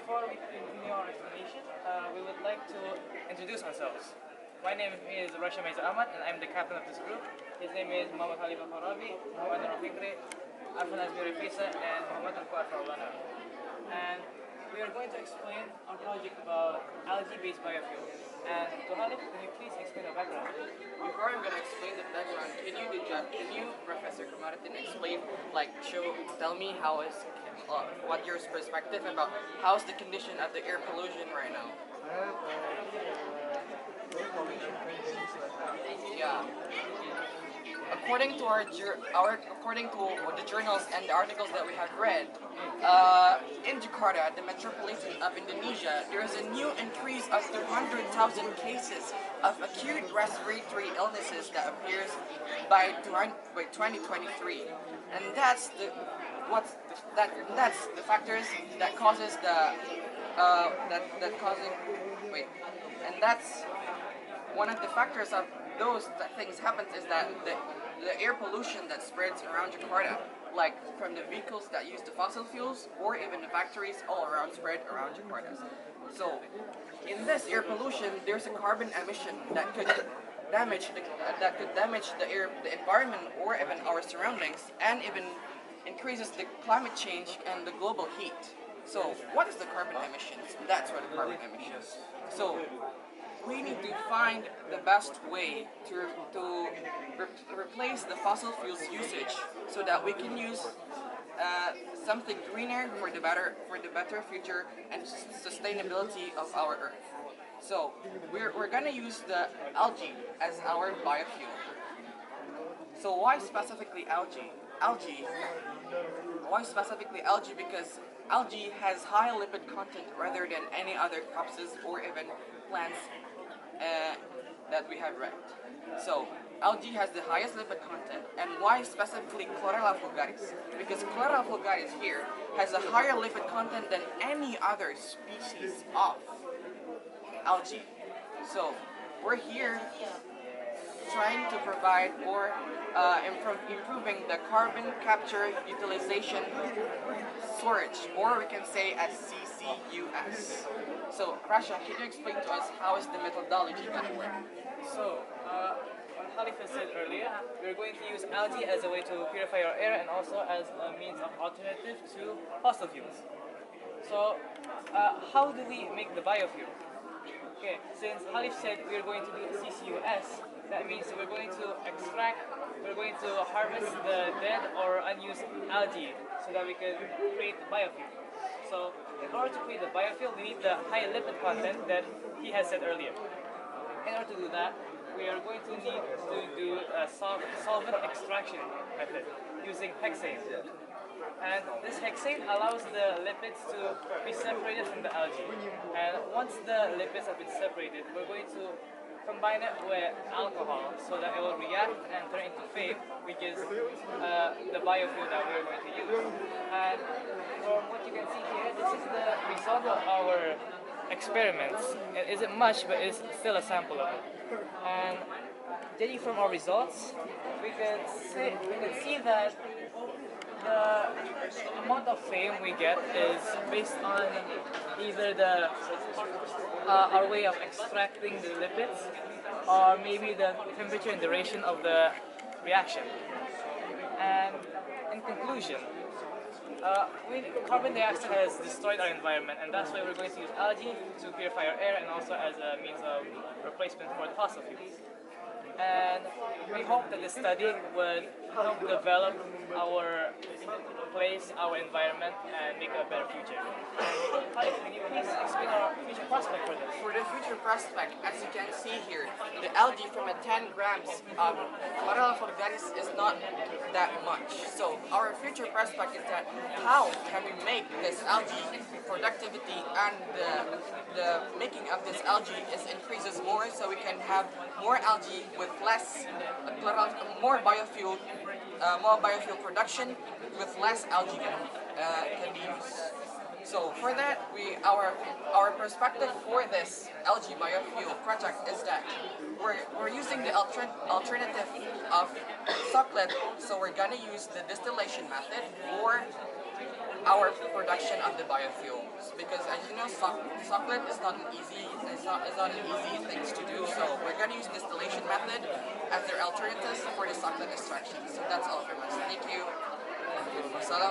before we continue our explanation, we would like to introduce ourselves. My name is Rasha Meza Ahmad, and I'm the captain of this group. His name is Muhammad Khalifa Farabi, Muhammad Rafiqri, Arfan Azmi Rafisa, and Muhammad Al-Quat Farulana. And we are going to explain our project about algae-based biofuel. And Khalid, can you please explain the background? Before I'm going to explain the background, can you, Professor Kamaruddin, explain, tell me what your perspective about how's the condition of the air pollution right now? Yeah. According to according to the journals and the articles that we have read, in Jakarta, the metropolitan of Indonesia, there is a new increase of 200,000 cases of acute respiratory illnesses that appears by 2023, and that's the factors that causes and that's one of the factors of those things happens is that the air pollution that spreads around Jakarta, like from the vehicles that use the fossil fuels or even the factories all around spread around Jakarta. So in this air pollution, there's a carbon emission that could damage the air, the environment, or even our surroundings, and even increases the climate change and the global heat. So what is the carbon emissions? That's what the carbon emissions. So we need to find the best way to replace the fossil fuels usage so that we can use something greener for the better future and sustainability of our Earth. So we're gonna use the algae as our biofuel. So why specifically algae? Why specifically algae? Because algae has high lipid content rather than any other crops or even plants that we have read. So algae has the highest lipid content, and why specifically Chlorella vulgaris? Because Chlorella vulgaris here has a higher lipid content than any other species of algae. So we're here trying to provide or improving the carbon capture, utilization, storage, or we can say as CCUS. So, Rasha, can you explain to us how is the methodology going to work? So, what Khalifa said earlier, we're going to use algae as a way to purify our air and also as a means of alternative to fossil fuels. So, how do we make the biofuel? Okay, since Khalif said we're going to do CCUS, that means we're going to harvest the dead or unused algae so that we can create the biofuel. So in order to create the biofuel, we need the high lipid content that he has said earlier. In order to do that, we are going to need to do a solvent extraction method using hexane. And this hexane allows the lipids to be separated from the algae. And once the lipids have been separated, we're going to combine it with alcohol so that it will react and turn into fame, which is the biofuel that we're going to use. And from what you can see here, this is the result of our experiments. It isn't much, but it's still a sample of it. And judging from our results, we can see that the amount of fame we get is based on either our way of extracting the lipids, or maybe the temperature and duration of the reaction. And in conclusion, carbon dioxide has destroyed our environment, and that's why we're going to use algae to purify our air and also as a means of replacement for the fossil fuels. And we hope that this study would help develop our place, our environment, and make a better future. Khalid, can you please explain our future prospect for this? For the future prospect, as you can see here, the algae from a 10 grams of Chlorella vulgaris is not that much. So our future prospect is that how can we make this algae productivity and the making of this algae increases more, so we can have more algae with less more biofuel production with less algae can be used. So for that, our perspective for this algae biofuel project is that we're using the alternative of sucklet. So we're gonna use the distillation method for our production of the biofuels, because as you know, sucklet is not an easy thing to do. So we're gonna use distillation method as their alternatives for the sucklet extraction. So that's all from us. Thank you. Salam.